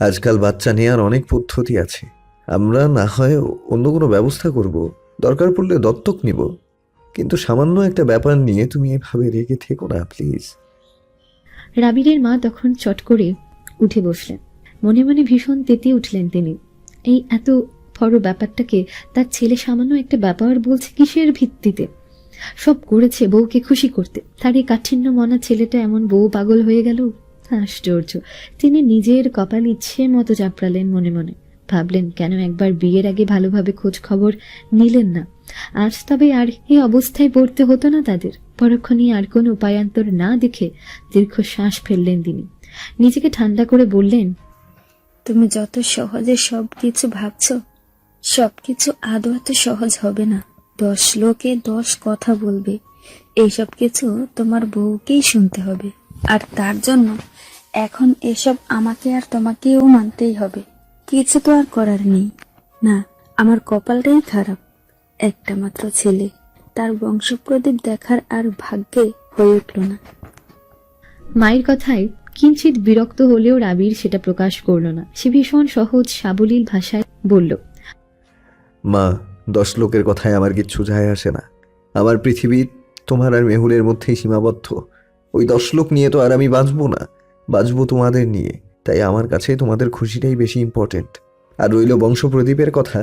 আজকাল বাচ্চা নেওয়ার অনেক পদ্ধতি আছে। আমরা না হয় অন্য কোনো ব্যবস্থা করব, দরকার পড়লে দত্তক নিব। কিন্তু সামান্য একটা ব্যাপার নিয়ে তুমি এভাবে রেগে থেকো না প্লিজ। রাবিরের মা তখন চট করে উঠে বসলেন। মনে মনে ভীষণ তেতে উঠলেন তিনি। এই এত বড় ব্যাপারটাকে তার ছেলে সামান্য একটা ব্যাপার বলছে কিসের ভিত্তিতে? সব করেছে বউকে খুশি করতে, তার এই কাঠিন্য মনা ছেলেটা এমন বউ পাগল হয়ে গেল। আশ্চর্য! তিনি নিজের কপাল ইচ্ছে মতো চাপড়ালেন মনে মনে। ভাবলেন, কেন একবার বিয়ের আগে ভালোভাবে খোঁজ খবর নিলেন না? আজ তবে আর এই অবস্থায় পড়তে হতো না তাদের। পরক্ষণে আর কোনো উপায়ান্তর না দেখে দীর্ঘশ্বাস ফেললেন তিনি। নিজেকে ঠান্ডা করে বললেন, তুমি যত সহজে সবকিছু ভাবছো, সবকিছু আদৌ এত সহজ হবে না। 10 লোকে 10 কথা বলবে, এইসব কিছু তোমার বউকেই শুনতে হবে। আর তার জন্য এখন এসব আমাকে আর তোমাকেও মানতেই হবে। কিছু তো আর করার নেই। না, আমার কপালটাই খারাপ। একটা মাত্র ছেলে, তার বংশপ্রদীপ দেখার আর ভাগ্যে হয়ে উঠল না। মায়ের কথায় কিঞ্চিত বিরক্ত হলেও রাবির সেটা প্রকাশ করল না। সে ভীষণ সহজ সাবলীল ভাষায় বলল, মা, 10 লোকের কথায় আমার কিচ্ছু যায় আসে না। আমার পৃথিবী তোমার আর মেহুলের মধ্যেই সীমাবদ্ধ। ওই 10 লোক নিয়ে তো আর আমি বাঁচবো না, বাঁচবো তোমাদের নিয়ে। তাই আমার কাছে তোমাদের খুশিটাই বেশি ইম্পর্টেন্ট। আর রইল বংশপ্রদীপের কথা,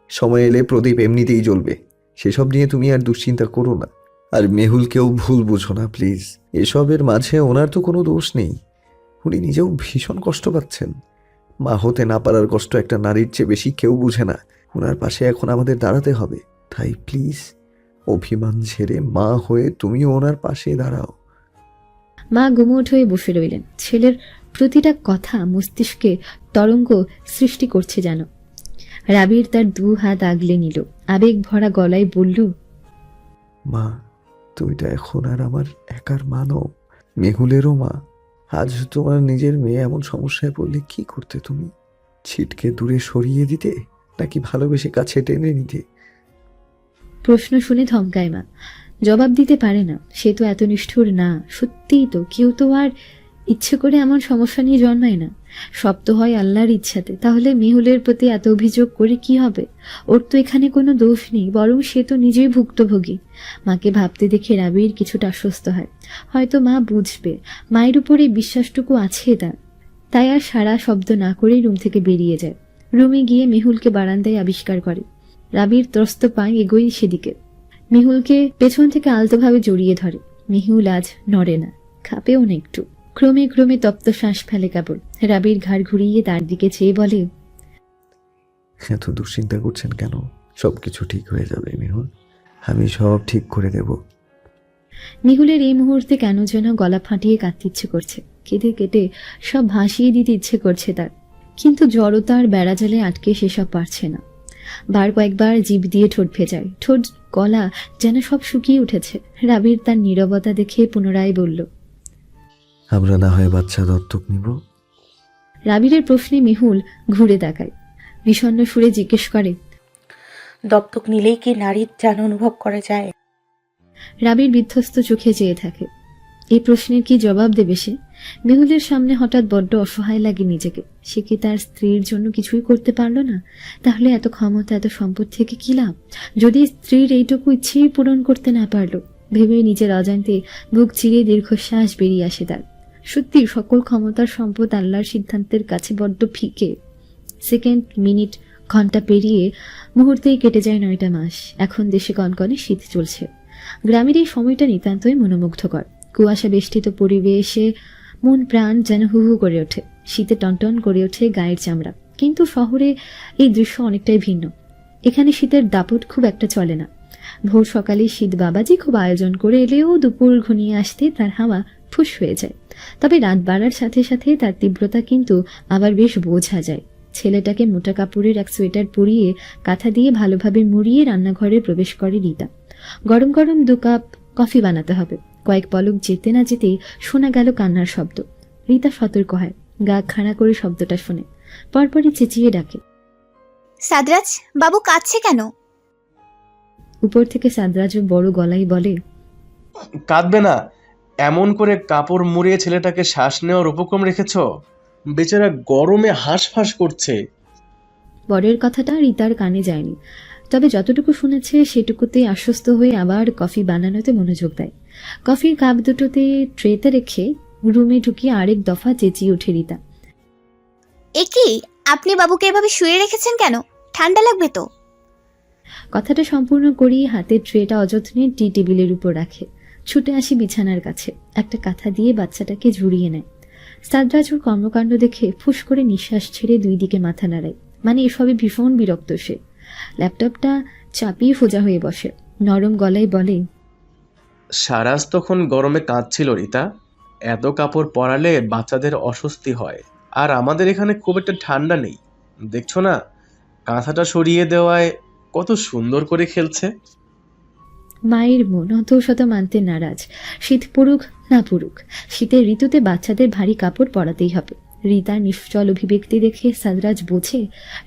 সময় এলে প্রদীপ এমনিতেই জ্বলবে। সেসব নিয়ে তুমি আর দুশ্চিন্তা করো না। আর মেহুলকেও ভুল বুঝো না প্লিজ। এসবের মাঝে ওনার তো কোনো দোষ নেই। উনি নিজেও ভীষণ কষ্ট পাচ্ছেন। মা হতে না পারার কষ্ট একটা নারীর চেয়ে বেশি কেউ বুঝে না। ওনার পাশে এখন আমাদের দাঁড়াতে হবে। তাই প্লিজ অভিমান ছেড়ে মা হয়ে তুমিও ওনার পাশে দাঁড়াও। মা গুমোট হয়ে বসে রইলেন। ছেলের প্রতিটা কথা মস্তিষ্কে তরঙ্গ সৃষ্টি করছে যেন। রাবির তার 2 হাত আগলে নিল, আবেগ ভরা গলায় বলল, মা, তুমি তো এখন আর আমার একার মা নও, মেহুলেরও মা। আজ তোমার নিজের মেয়ে এমন সমস্যায় পড়লে কি করতে তুমি? ছিটকে দূরে সরিয়ে দিতে, নাকি ভালোবেসে কাছে টেনে নিতে? প্রশ্ন শুনে থমকায় মা। জবাব দিতে পারে না। সে তো এত নিষ্ঠুর না। সত্যিই তো কেউ তো আর ইচ্ছে করে এমন সমস্যা নিয়ে জন্মায় না। সব তো হয় আল্লাহর ইচ্ছাতে। তাহলে মেহুলের প্রতি এত অভিযোগ করে কি হবে? ওর তো এখানে কোনো দোষ নেই, বরং সে তো নিজেই ভুক্তভোগী। মাকে ভাবতে দেখে রাবির কিছুটা আশ্বস্ত হয়। হয়তো মা বুঝবে। মায়ের উপরে বিশ্বাসটুকু আছে তার। তাই আর সারা শব্দ না করেই রুম থেকে বেরিয়ে যায়। রুমে গিয়ে মেহুলকে বারান্দায় আবিষ্কার করে। রাবির ত্রস্ত পায়ে এগোয় সেদিকে। মেহুলকে পেছন থেকে আলতোভাবে জড়িয়ে ধরে। মেহুল আজ নড়ে না, কাঁপেও না একটু। ক্রমে ক্রমে তপ্ত শ্বাস ফেলে কেবল। রাবির ঘাড় ঘুরিয়ে তার দিকে চেয়ে বলে, এত দুশ্চিন্তা করছেন কেন? সবকিছু ঠিক হয়ে যাবে মেহুল, আমি সব ঠিক করে দেব। মেহুলের এই মুহূর্তে কেন যেন গলা ফাটিয়ে কাঁদতে ইচ্ছে করছে। কেঁদে কেটে সব ভাসিয়ে দিতে ইচ্ছে করছে তার। কিন্তু জড়তার বেড়াজালে আটকে সেসব পারছে না। বার কয়েকবার জিভ দিয়ে ঠোঁট ভেজায়। ঠোঁট, গলা যেন সব শুকিয়ে উঠেছে। রাবির তার নীরবতা দেখে পুনরায় বলল, আমরা না হয় বাচ্চা দত্তক নিব? রাবিরের প্রশ্নে মেহুল ঘুরে তাকায়। বিষণ্ণ সুরে জিজ্ঞেস করে, দত্তক নিলেই কি নারীর টান অনুভব করা যায়? রাবির বিধ্বস্ত চোখে চেয়ে থাকে। এই প্রশ্নের কি জবাব দেবে সে? মেহুলের সামনে হঠাৎ বড্ড অসহায় লাগে নিজেকে। সে কি তার স্ত্রীর জন্য কিছুই করতে পারল না? তাহলে এত ক্ষমতা, এত সম্পদ থেকে কি লাভ, যদি স্ত্রীর এইটুকু ইচ্ছেই পূরণ করতে না পারল? ভেবে নিজের অজান্তে বুক চিরে দীর্ঘশ্বাস বেরিয়ে আসে তার। সত্যি সকল ক্ষমতার সম্পদ আল্লাহর সিদ্ধান্তের কাছে বড্ড ফিকে। সেকেন্ড, মিনিট, ঘন্টা পেরিয়ে মুহূর্তেই কেটে যায় 9টা মাস। এখন দেশে কনকনে শীত চলছে। গ্রামের এই সময়টা নিতান্তই মনোমুগ্ধকর। কুয়াশা বেষ্টিত পরিবেশে মন প্রাণ যেন হু হু করে ওঠে। শীতে টনটন করে ওঠে গায়ের চামড়া। কিন্তু শহরে এই দৃশ্য অনেকটাই ভিন্ন। এখানে শীতের দাপট খুব একটা চলে না। ভোর সকালে শীত বাবাজি খুব আয়োজন করে এলেও দুপুর ঘনিয়ে আসতে তার হাওয়া ফুস হয়ে যায়। তবে রাত বাড়ার সাথে সাথে তার তীব্রতা কিন্তু আবার বেশ বোঝা যায়। ছেলেটাকে মোটা কাপড়ের এক সোয়েটার পরিয়ে কাঁথা দিয়ে ভালোভাবে মুড়িয়ে রান্নাঘরে প্রবেশ করে রীতা। গরম গরম 2 কাপ কফি বানাতে হবে। কয়েক পলক যেতে না যেতেই শোনা গেল কান্নার শব্দ। রীতা সতর্ক হয়, গা খাড়া করে শব্দটা শোনে। পরপরই চেঁচিয়ে ডাকে, সাদরাজ বাবু কাঁদছে কেন? উপর থেকে সাদরাজও বড় গলায় বলে, কাঁদবে না। এমন করে কাপড় মুড়িয়ে ছেলেটাকে শ্বাস নেওয়ার উপক্রম রেখেছ? বেচারা গরমে হাঁসফাঁস করছে। বরের কথাটা রিতার কানে যায়নি, তবে যতটুকু শুনেছে সেটুকুতে আশ্বস্ত হয়ে আবার কফি বানানোতে মনোযোগ দেয়। কফির কাপ দুটোতে ট্রেতে রেখে রুমে ঢুকিয়ে আরেক দফা চেঁচিয়ে ওঠে রিতা। এ কি, আপনি বাবুকে এভাবে শুয়ে রেখেছেন কেন? ঠান্ডা লাগবে তো। কথাটা সম্পূর্ণ করিয়ে হাতের ট্রেটা অযত্নে টি টেবিলের উপর রাখে। ছুটে আসি বিছানার কাছে, একটা কাঁথা দিয়ে বাচ্চাটাকে ঝুড়িয়ে নেয়। সাদরাজ ওর কর্মকাণ্ড দেখে ফুস করে নিঃশ্বাস ছেড়ে দুই দিকে মাথা নাড়ায়। মানে এসবে ভীষণ বিরক্ত সে। ল্যাপটপটা চাপিয়ে সোজা হয়ে বসে, নরম গলায় বলে, সারাজ তখন গরমে কাঁদছিল রিতা। এত কাপড় পরালে বাচ্চাদের অস্বস্তি হয়, আর আমাদের এখানে খুব একটা ঠান্ডা নেই। দেখছো না, কাঁথাটা সরিয়ে দেওয়ায় কত সুন্দর করে খেলছে। মায়ের মন অত শত মানতে নারাজ। শীত পড়ুক না পড়ুক, শীতের ঋতুতে বাচ্চাদের ভারী কাপড় পরাতেই হবে। রিতার নিশ্চল অভিব্যক্তি দেখে সাদরাজ বোঝে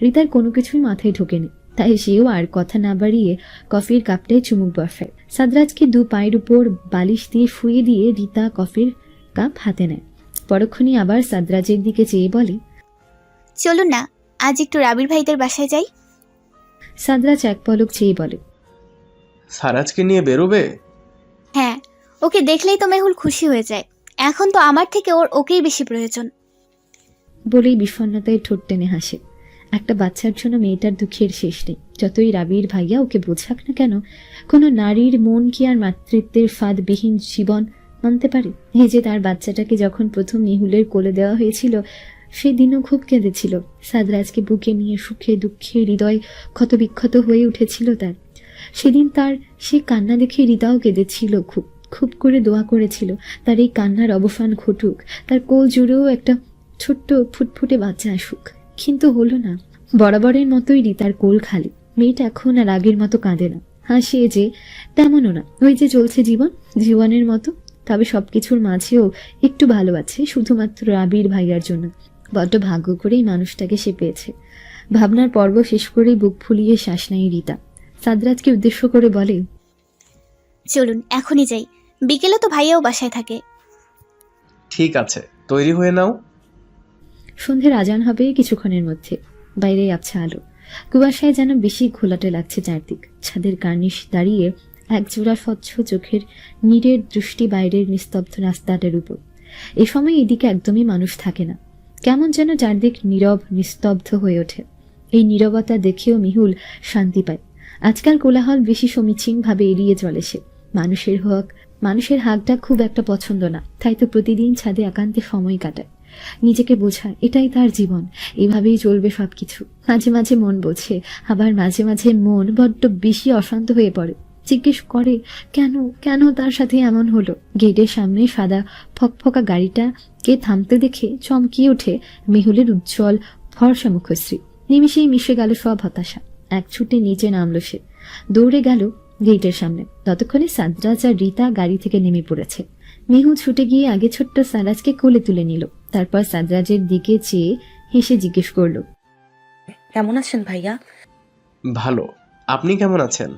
রিতার কোনো কিছুই মাথায় ঢোকেনি, তাই সেও আর কথা না বাড়িয়ে কফির কাপটায় চুমুক বসায়। সাদরাজকে দু পায়ের উপর বালিশ দিয়ে শুয়ে দিয়ে রিতা কফির কাপ হাতে নেয়। পরক্ষণই আবার সাদরাজের দিকে চেয়ে বলে, চলুন না, আজ একটু রাবির ভাইদের বাসায় যাই। সাদরাজ এক পলক চেয়ে বলে, সারাজকে নিয়ে বেরোবে? হ্যাঁ, ওকে দেখলেই তো মেহুল খুশি হয়ে যায়। এখন তো আমার থেকে ওকেই বেশি প্রয়োজন। বলেই বিষণ্ণতায় ঠোঁট টেনে হাসে। একটা বাচ্চার জন্য মেয়েটার দুঃখের শেষ নেই। যতই রাবির ভাইয়া ওকে বোঝাক না কেন, কোনো নারীর মন কি আর মাতৃত্বের ফাঁদবিহীন জীবন মানতে পারে? এই যে তার বাচ্চাটাকে যখন প্রথম মেহুলের কোলে দেওয়া হয়েছিল, সেদিনও খুব কেঁদেছিল। সাদরাজকে বুকে নিয়ে সুখে দুঃখে হৃদয় ক্ষতবিক্ষত হয়ে উঠেছিল তার। সেদিন তার সে কান্না দেখে রিতাও কেঁদেছিল, খুব খুব করে দোয়া করেছিল তার এই কান্নার অবসান ঘটুক, তার কোল জুড়েও একটা ছোট্ট ফুটফুটে বাচ্চা আসুক। কিন্তু হলো না। বরাবরের মতোই রিতার কোল খালি। মেয়েটা এখন আর আগের মতো কাঁদে না, হাসে যে তেমনও না। ওই যে চলছে জীবন, জীবনের মতো। তবে সবকিছুর মাঝেও একটু ভালো আছে, শুধুমাত্র রাবির ভাইয়ার জন্য। বড্ড ভাগ্য করেই মানুষটাকে সে পেয়েছে। ভাবনার পর্ব শেষ করেই বুক ফুলিয়ে শ্বাস নেয় রিতা। সাদরাজকে উদ্দেশ্য করে বলে, চলুন এখনই যাই, বিকেলে তো ভাইয়াও বাসায় থাকে। ঠিক আছে, তৈরি হয়ে নাও। সন্ধ্যের আজান হবে কিছুক্ষণের মধ্যে। বাইরে আবছা আলো, কুয়াশায় যেন বেশি ঘোলাটে লাগছে চারদিক। ছাদের কার্নিশ দাঁড়িয়ে একজোড়া স্বচ্ছ চোখের নীরের দৃষ্টি বাইরের নিস্তব্ধ রাস্তাটার উপর। এ সময় এদিকে একদমই মানুষ থাকে না, কেমন যেন চারদিক নীরব নিস্তব্ধ হয়ে ওঠে। এই নীরবতা দেখেও মিহুল শান্তি পায়। আজকাল কোলাহল বেশি সমীচীনভাবে এড়িয়ে চলে সে। মানুষের হাঁকটা খুব একটা পছন্দ না, তাই তো প্রতিদিন ছাদে একান্তে সময় কাটায়। নিজেকে বোঝায় এটাই তার জীবন, এভাবেই চলবে সবকিছু। মাঝে মাঝে মন বোঝে, আবার মাঝে মাঝে মন বড্ড বেশি অশান্ত হয়ে পড়ে। জিজ্ঞেস করে কেন কেন তার সাথে এমন হলো। গেটের সামনে সাদা ফকফকা গাড়িটাকে থামতে দেখে চমকিয়ে ওঠে মেহুলের উজ্জ্বল ফর্সা মুখশ্রী। নিমিষেই মিশে গেল সব হতাশা। এক ছুটে নিচে নামলো সে, দৌড়ে গেল গেটের সামনে। ততক্ষণে সাদরাজ আর রিতা গাড়ি থেকে নেমে পড়েছে। মেহুল ছুটে গিয়ে আগে ছোট্ট সারাজকে কোলে তুলে নিল। তারপর সাদরাজের দিকে চেয়ে হেসে জিজ্ঞেস করলো, কেমন আছেন ভাইয়া? ভালো, আপনি কেমন আছেন?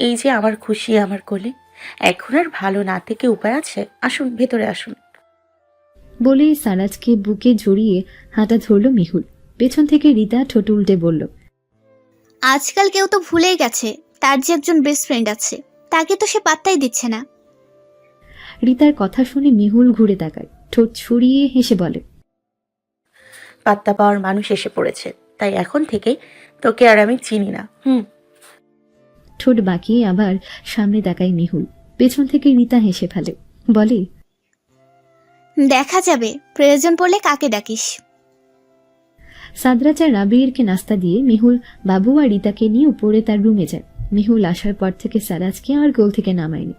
এই যে আমার খুশি আমার কোলে। এখন আর ভালো না থেকে উপায় আছে? আসুন ভেতরে আসুন। বলেই সারাজকে বুকে জড়িয়ে হাঁটা ধরল মেহুল। পেছন থেকে রিতা ঠোঁট উল্টে বলল, আজকাল কেউ তো ভুলেই গেছে তার যে একজন বেস্ট ফ্রেন্ড আছে, তাকে তো সে পাত্তাই দিচ্ছে না। রিতার কথা শুনে মেহুল ঘুরে তাকায়, ঠোঁট ছড়িয়ে হেসে বলে, পাত্তা পাওয়ার মানুষ এসে পড়েছে, তাই এখন থেকে তোকে আর আমি চিনি না। ঠোঁট বাঁকিয়ে আবার সামনে তাকায় মেহুল। পেছন থেকে রিতা হেসে ফেলে, বলে, দেখা যাবে, প্রয়োজন পড়লে কাকে ডাকিস। সাদরাজ আর রাবিরকে নাস্তা দিয়ে মেহুল বাবু আর রিতাকে নিয়ে উপরে তার রুমে যায়। মেহুল আসার পর থেকে সারাজকে আর কোল থেকে নামায়নি,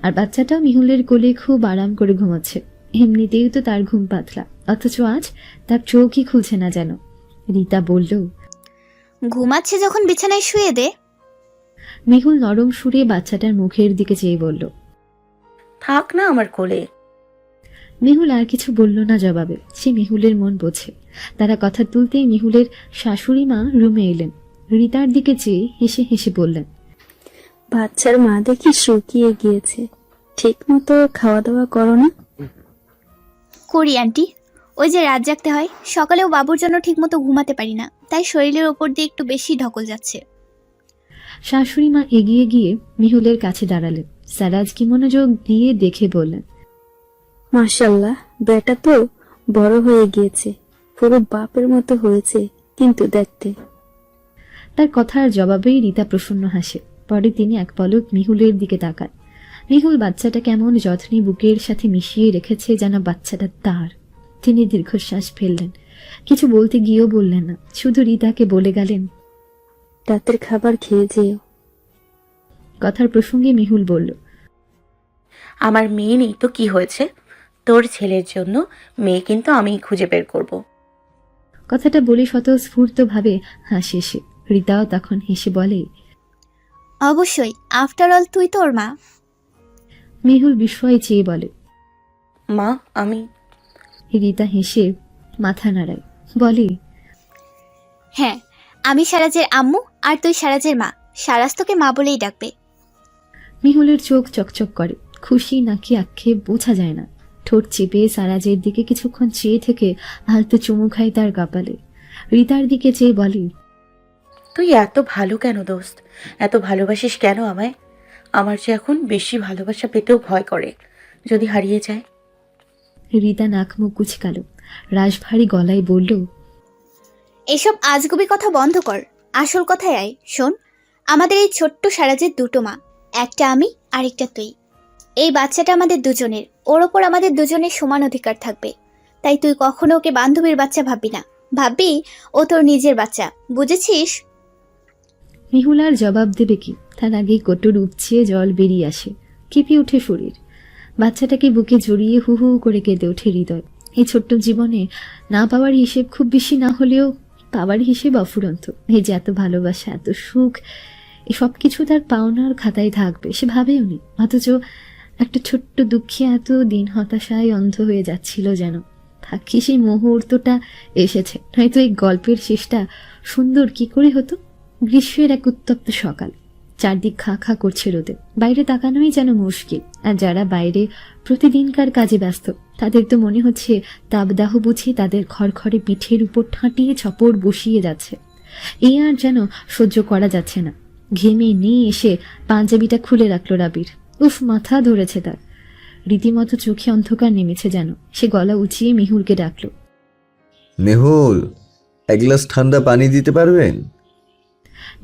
আর বাচ্চাটাও মেহুলের কোলে খুব আরাম করে ঘুমাচ্ছে। এমনিতেই তো তার ঘুম পাতলা, অথচ আজ তার চোখই খুলছে না যেন। রিতা বলল, ঘুমাচ্ছে যখন বিছানায় শুয়ে দে। মেহুল নরম সুরে বাচ্চাটার মুখের দিকে চেয়ে বলল, থাক না আমার কোলে। মেহুল আর কিছু বলল না জবাবে। সে মেহুলের মন বোঝে। তারা কথা তুলতেই মেহুলের শাশুড়ি মা রুমে এলেন। রিতার দিকে চেয়ে হেসে হেসে বললেন, বাচ্চার মা দেখি শুকিয়ে গিয়েছে, ঠিক মতো খাওয়া দাওয়া করো না? করি আন্টি, ওই যে রাত জাগতে হয়, সকালেও বাবুর জন্য ঠিকমতো ঘুমাতে পারি না, তাই শরীরের ওপর দিয়ে একটু বেশি ঢকল যাচ্ছে। শাশুড়ি মা এগিয়ে গিয়ে মেহুলের কাছে দাঁড়ালেন। সারাজ কি মনোযোগ দিয়ে দেখে বললেন, মাশাল্লাহ, বেটা তো বড় হয়ে গিয়েছে, পুরো বাপের মতো হয়েছে কিন্তু দেখতে। তার কথার জবাবেই রীতা প্রসন্ন হাসে। পরে তিনি এক পলক মেহুলের দিকে তাকান। মেহুল বাচ্চাটা কেমন যত্নে বুকের সাথে মিশিয়ে রেখেছে, যেন বাচ্চাটা তার। তিনি দীর্ঘশ্বাস ফেললেন, কিছু বলতে গিয়েও বললেন না, শুধু রীতাকে বলে গেলেন, রাতের খাবার খেয়ে যেও। কথার প্রসঙ্গে মেহুল বলল, আমার মেয়ে নেই তো কি হয়েছে? তোর ছেলের জন্য মেয়ে কিন্তু আমিই খুঁজে বের করব। কথাটা বলে স্বতঃস্ফূর্তভাবে হাসে সে। রীতাও তখন হেসে বলে, অবশ্যই, আফটার অল তুই তোর মা। মেহুল বিস্ময়ে চেয়ে বলে। মা আমি রীতা হেসে মাথা নাড়ায়, বলে, হ্যাঁ, আমি সারাজের আম্মু আর তুই সারাজের মা। সারাজ তোকে মা বলেই ডাকবে। মেহুলের চোখ চকচক করে, খুশি নাকি আক্ষেপ বোঝা যায় না। ঠোঁট চেপে সারাজের দিকে কিছুক্ষণ চেয়ে থেকে আলতো চুমু খায় তার কপালে। রীতার দিকে চেয়ে বলে, তুই এত ভালো কেন দোস্ত? এত ভালোবাসিস কেন আমায়? আমার যে এখন বেশি ভালোবাসা পেতেও ভয় করে, যদি হারিয়ে যায়। রীতা নাক মুখ কুচকাল, রাশভারী গলায় বলল, এসব আজগুবি কথা বন্ধ কর, আসল কথায় আয়। শোন, আমাদের এই ছোট্ট সারাজের দুটো মা, একটা আমি আরেকটা তুই। এই বাচ্চাটা আমাদের দুজনের, ওর ওপর আমাদের দুজনের সমান অধিকার থাকবে। তাই তুই কখনো ওকে বান্ধবীর বাচ্চা ভাববি না, ভাববি ও তোর নিজের বাচ্চা, বুঝেছিস? মেহুল আর জবাব দেবে কি, তার আগেই কোটর উপচিয়ে জল বেরিয়ে আসে। কেঁপে ওঠে শরীর। বাচ্চাটাকে বুকে জড়িয়ে হু হু করে কেঁদে ওঠে হৃদয়। এই ছোট্ট জীবনে না পাওয়ার হিসেব খুব বেশি না হলেও পাওয়ার হিসেব অফুরন্ত। এই যে এত ভালোবাসা, এত সুখ, এই সব কিছু তার পাওনার খাতায় থাকবে সে ভাবেও নি। অথচ একটা ছোট্ট দুঃখে এত দিন হতাশায় অন্ধ হয়ে যাচ্ছিল যেন। ভাগ্যে সেই মুহূর্তটা এসেছে, নয়তো এই গল্পের শেষটা সুন্দর কি করে হতো। গ্রীষ্মের এক উত্তপ্ত সকাল, চারদিক খা খা করছে রোদে। বাইরে তাকানোই যেন মুশকিল। আর যারা বাইরে প্রতিদিনকার কাজে ব্যস্ত, তাদের তো মনে হচ্ছে তাপদাহ বুঝি তাদের খড়খড়ে পিঠের উপর ঠাঁটিয়ে ছপড় বসিয়ে যাচ্ছে। এই আর যেন সহ্য করা যাচ্ছে না। ঘেমে নিয়ে এসে পাঞ্জাবিটা খুলে রাখলো রাবির। উফ, মাথা ধরেছে তার। রীতিমতো চোখে অন্ধকার নেমেছে যেন। সে গলা উঁচিয়ে মেহুলকে ডাকলো। মেহুল, এক গ্লাস ঠান্ডা পানি দিতে পারবেন?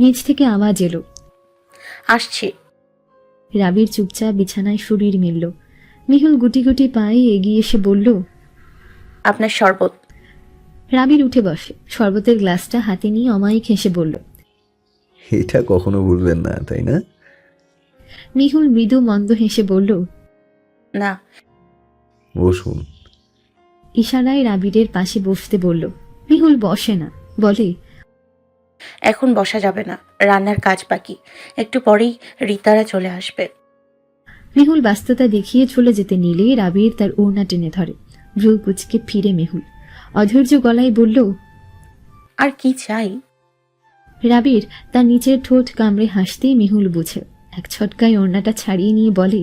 নিচ থেকে আওয়াজ এলো। আসছি। রাবির চুপচাপ বিছানায় শরীর মিলল। মেহুল গুটি গুটি পায়ে এগিয়ে এসে বলল, আপনার শরবত। রাবির উঠে বসে, শরবতের গ্লাসটা হাতে নিয়ে অমায়িক হেসে বলল। এটা কখনো ভুলবেন না, তাই না? মেহুল মৃদু মন্দ হেসে বলল, না। বসুন। ইশারায় রাবিরের পাশে বসতে বলল। মেহুল বসে না, বলে, এখন বসা যাবে না, রান্নার কাজ বাকি, একটু পরেই রিতারা চলে আসবে। মেহুল ব্যস্ততা দেখিয়ে চলে যেতে নিলে রাবির তার ওড়না টেনে ধরে। ভ্রু কুচকে ফিরে মেহুল অধৈর্য গলায় বলল, আর কি চাই? রাবির তার নিচের ঠোঁট কামড়ে হাসতেই মেহুল বুঝে। এক ছটকায় ওড়নাটা ছাড়িয়ে নিয়ে বলে,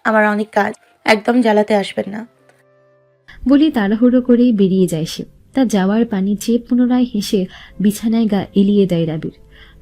আমার অনেক কাজ, একদম জ্বালাতে আসবেন না। বলে তাড়াহুড়ো করেই বেরিয়ে যায় সে। তার যাওয়ার পানি চেয়ে পুনরায় হেসে বিছানায় গা এলিয়ে দেয় রাবির।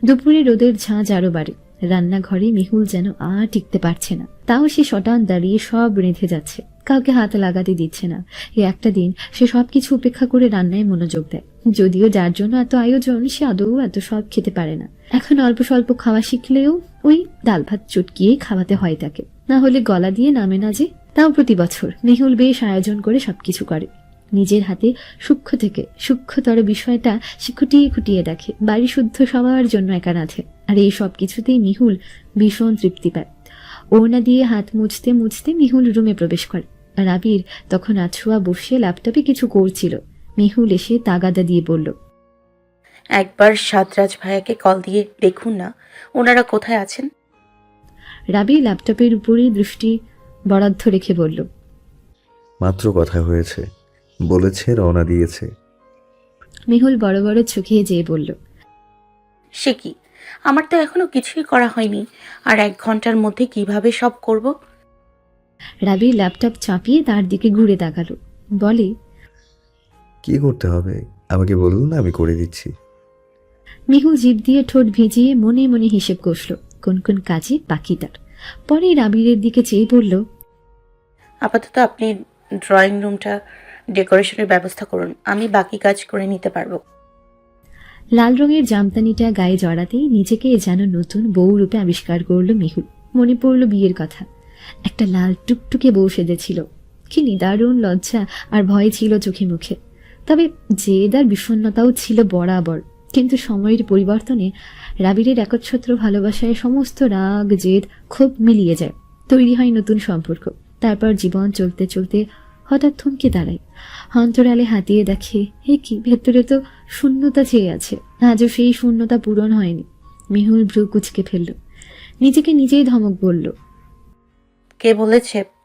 দুপুরে রোদের ঝাঁঝ আরো বাড়ে। রান্নাঘরে মেহুল যেন আর টিকতে পারছে না। তাও সে শটান দাঁড়িয়ে সব রেঁধে যাচ্ছে, কাউকে হাত লাগাতে দিচ্ছে না। এই একটা দিন সে সবকিছু উপেক্ষা করে রান্নায় মনোযোগ দেয়। যদিও যার জন্য এত আয়োজন, সে আদৌ এত সব খেতে পারে না। এখন অল্প স্বল্প খাওয়া শিখলেও ওই ডাল ভাত চটকিয়ে খাওয়াতে হয় তাকে, না হলে গলা দিয়ে নামে না যে। তাও প্রতি বছর মেহুল বেশ আয়োজন করে সবকিছু করে। নিজের হাতে সূক্ষ্ম থেকে সূক্ষ্মতর বিষয়টা সে খুঁটিয়ে খুঁটিয়ে দেখে। বাড়ি শুদ্ধ সবার জন্য একা রাঁধে। আর এই সব কিছুতেই মেহুল ভীষণ তৃপ্তি পায়। ওড়না দিয়ে হাত মুছতে মুছতে মেহুল রুমে প্রবেশ করে। রাবির তখন আছোয়া বসে ল্যাপটপে কিছু করছিল। মেহুল এসে তাগাদা দিয়ে বলল, একবার সাদরাজ ভাইয়াকে কল দিয়ে দেখুন না, ওনারা কোথায় আছেন। রাবি ল্যাপটপের উপরেই দৃষ্টি বরাদ্দ রেখে বলল, মাত্র কথা হয়েছে, বলেছে রওনা দিয়েছে। মেহুল বড় বড় চোখে যেয়ে বলল, সে কি, আমার তো এখনো কিছুই করা হয়নি, আর 1 ঘন্টার মধ্যে কিভাবে সব করব? রাবি ল্যাপটপ চাপিয়ে তার দিকে ঘুরে তাকালো, বলে, কি করতে হবে আমাকে বলুন, আমি করে দিচ্ছি। মেহুল জিভ দিয়ে ঠোঁট ভিজিয়ে মনে মনে হিসেব কষল কোন কোন কাজে বাকি তার। পরে রাবিরের দিকে চেয়ে বলল, আপাতত আপনি ড্রয়িং রুমটা ডেকোরেশনের ব্যবস্থা করুন, আমি বাকি কাজ করে নিতে পারবো। লাল রঙের জামদানিটা গায়ে জড়াতেই নিজেকে যেন নতুন বউ রূপে আবিষ্কার করলো মেহুল। মনে পড়ল বিয়ের কথা। একটা লাল টুকটুকে বউ সেজেছিল। কি নিদারুণ লজ্জা আর ভয় ছিল চোখে মুখে। তবে জেদ আর বিষণ্ণতাও ছিল বরাবর। কিন্তু সময়ের পরিবর্তনে রাবিরের একচ্ছত্র ভালোবাসায় সমস্ত রাগ জেদ খুব মিলিয়ে যায়। তৈরি হয় নতুন সম্পর্ক। তারপর জীবন চলতে চলতে হঠাৎ থমকে দাঁড়ায়। অন্তরালে হাতিয়ে দেখে কি ভেতরে তো শূন্যতা চেয়ে আছে। আজও সেই শূন্যতা পূরণ হয়নি। মেহুল ভ্রু কুচকে ফেলল। নিজেকে নিজেই ধমক বলল, কে বলেছে